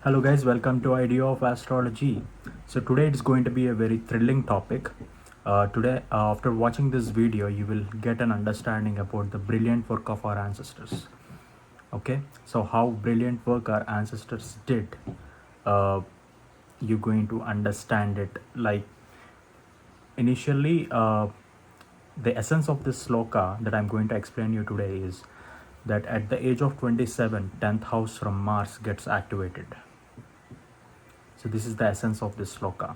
Hello guys, welcome to Idea of Astrology. So today it's going to be a very thrilling topic. After watching this video, you will get an understanding about the brilliant work of our ancestors. Okay, so how brilliant work our ancestors did, uh, you're going to understand it. Like initially, the essence of this sloka that I'm going to explain you today is that at the age of 27, 10th house from Mars gets activated. So this is the essence of this sloka.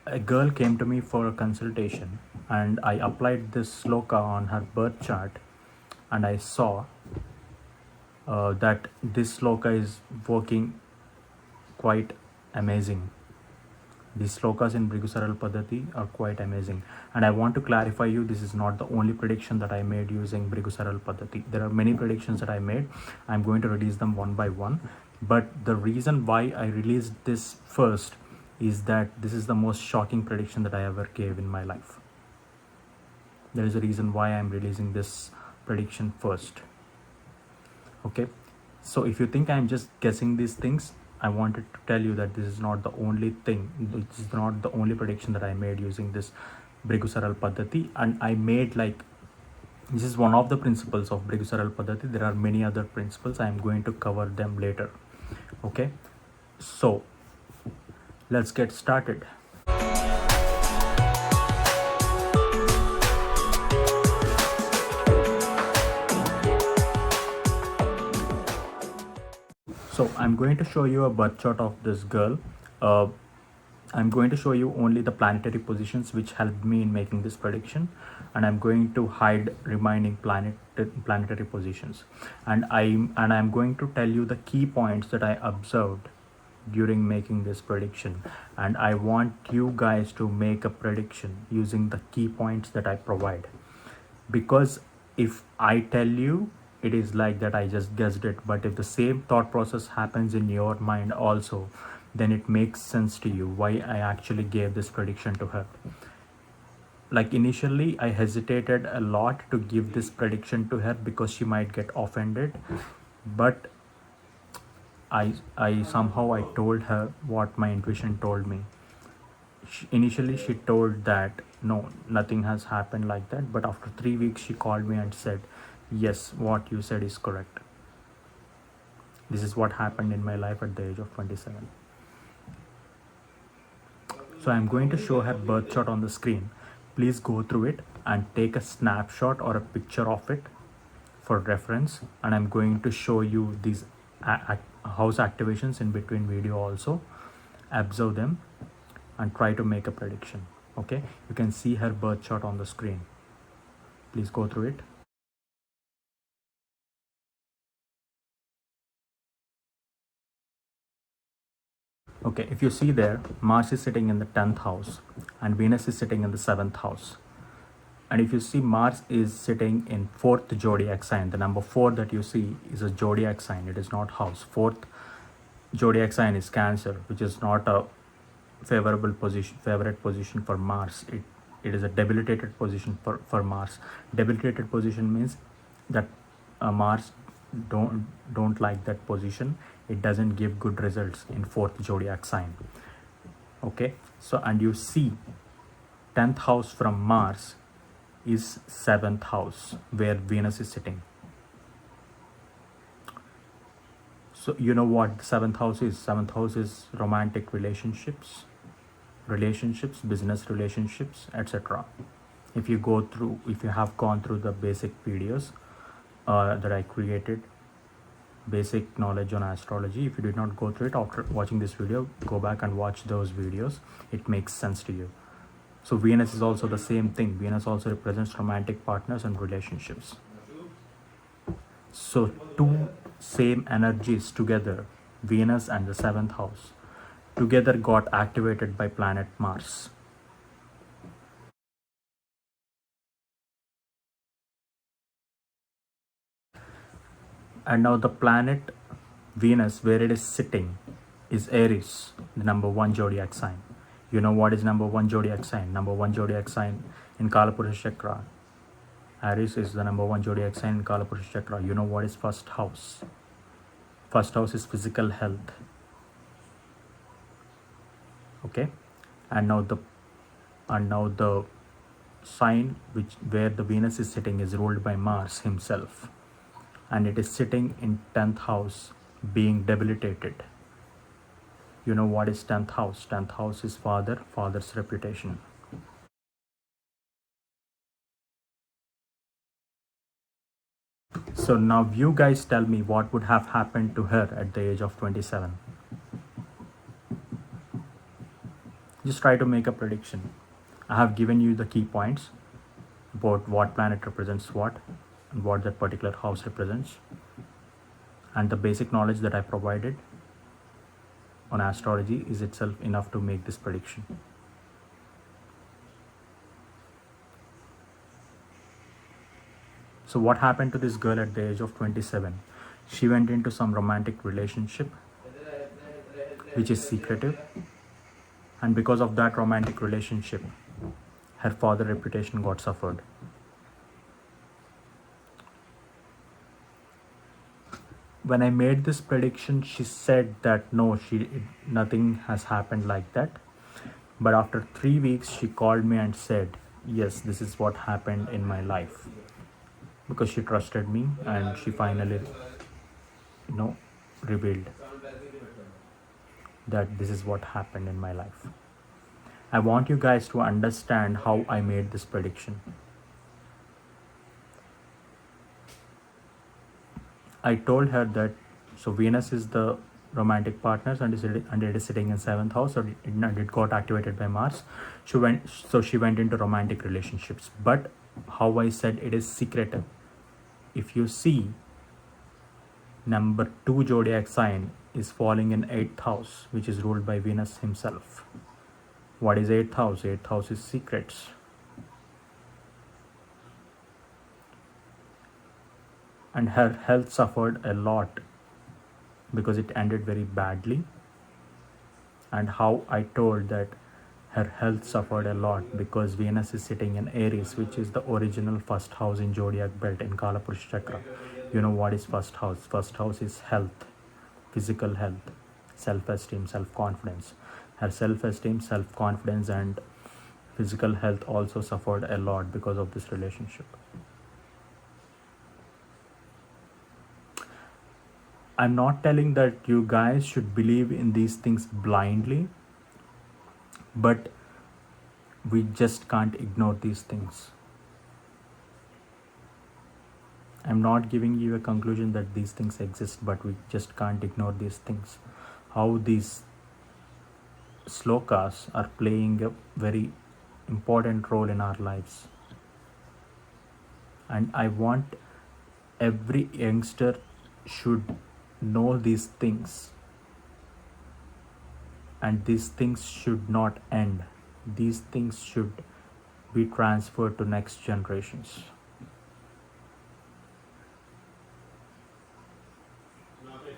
A girl came to me for a consultation and I applied this sloka on her birth chart, and I saw that this sloka is working quite amazing. These slokas in Brighu Saral Paddati are quite amazing, and I want to clarify you, this is not the only prediction that I made using Brighu Saral Paddati. There are many predictions that I made. I'm going to release them one by one, but the reason why I released this first is that this is the most shocking prediction that I ever gave in my life. There is a reason why I'm releasing this prediction first. Okay, so if you think I'm just guessing these things, I wanted to tell you that this is not the only thing. This is not the only prediction that I made using this Brighu Saral Paddati, and I made like, this is one of the principles of Brighu Saral Paddati. There are many other principles. I am going to cover them later. Okay, so let's get started. So I'm going to show you a birth chart of this girl. I'm going to show you only the planetary positions which helped me in making this prediction, and I'm going to hide remaining planetary positions, and I'm going to tell you the key points that I observed during making this prediction, and I want you guys to make a prediction using the key points that I provide, because if I tell you, it is like that I just guessed it, but if the same thought process happens in your mind also, then it makes sense to you why I actually gave this prediction to her. Like initially I hesitated a lot to give this prediction to her because she might get offended, but I somehow I told her what my intuition told me. Initially she told that no, nothing has happened like that, but after 3 weeks she called me and said, yes, what you said is correct. This is what happened in my life at the age of 27. So I'm going to show her birth chart on the screen. Please go through it and take a snapshot or a picture of it for reference, and I'm going to show you these house activations in between video also. Observe them and try to make a prediction. Okay, you can see her birth chart on the screen. Please go through it. Okay, if you see there, Mars is sitting in the 10th house and Venus is sitting in the 7th house. And if you see, Mars is sitting in 4th zodiac sign. The number 4 that you see is a zodiac sign. It is not house. 4th zodiac sign is Cancer, which is not a favorable position, favorite position for Mars. It is a debilitated position for Mars. Debilitated position means that Mars don't like that position. It doesn't give good results in 4th zodiac sign. Okay, so and you see 10th house from Mars is 7th house where Venus is sitting. So you know what the 7th house is? 7th house is romantic relationships, business relationships, etc. If you have gone through the basic videos that I created, basic knowledge on astrology, if you did not go through it after watching this video, go back and watch those videos. It makes sense to you. So Venus is also the same thing. Venus also represents romantic partners and relationships. So two same energies together, Venus and the 7th house, together got activated by planet Mars. And now the planet Venus, where it is sitting, is Aries, the number 1 zodiac sign. You know what is number 1 zodiac sign? Number 1 zodiac sign in Kalapurusha Chakra. Aries is the number 1 zodiac sign in Kalapurusha Chakra. You know what is first house? First house is physical health. Okay, and now the sign which where the Venus is sitting is ruled by Mars himself, and it is sitting in 10th house, being debilitated. You know what is 10th house? 10th house is father's reputation. So now you guys tell me what would have happened to her at the age of 27. Just try to make a prediction. I have given you the key points about what planet represents what and what that particular house represents, and the basic knowledge that I provided on astrology is itself enough to make this prediction. So what happened to this girl at the age of 27? She went into some romantic relationship which is secretive, and because of that romantic relationship her father reputation got suffered. When I made this prediction, she said that no, nothing has happened like that. But after 3 weeks, she called me and said, yes, this is what happened in my life. Because she trusted me and she finally, revealed that this is what happened in my life. I want you guys to understand how I made this prediction. I told her that so Venus is the romantic partners and it is sitting in 7th house, so it got activated by Mars. She went into romantic relationships, but how I said it is secretive. If you see, number 2 zodiac sign is falling in 8th house, which is ruled by Venus himself. What is 8th house? 8th house is secrets. And her health suffered a lot because it ended very badly. And how I told that her health suffered a lot because Venus is sitting in Aries, which is the original first house in zodiac belt in Kalapurusha chakra. You know what is first house? First house is health, physical health, self-esteem, self-confidence. Her self-esteem, self-confidence and physical health also suffered a lot because of this relationship. I'm not telling that you guys should believe in these things blindly, but we just can't ignore these things. I'm not giving you a conclusion that these things exist, but we just can't ignore these things. How these slokas are playing a very important role in our lives. And I want every youngster should know these things, and these things should not end. These things should be transferred to next generations.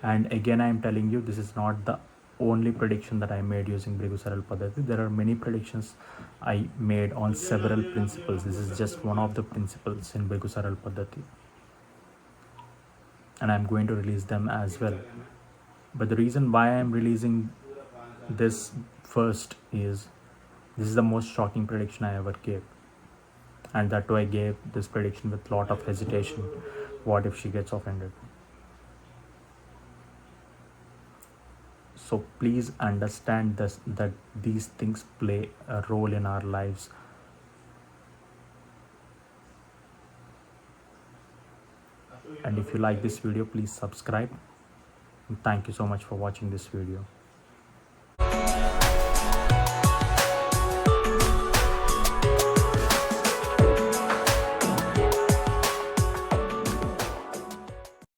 And again, I am telling you, this is not the only prediction that I made using Brighu Saral Paddati. There are many predictions I made on several principles. This is just one of the principles in Brighu Saral Paddati, and I'm going to release them as well. But the reason why I'm releasing this first is this is the most shocking prediction I ever gave, and that too I gave this prediction with lot of hesitation. What if she gets offended? So please understand this, that these things play a role in our lives. And if you like this video, please subscribe. And thank you so much for watching this video.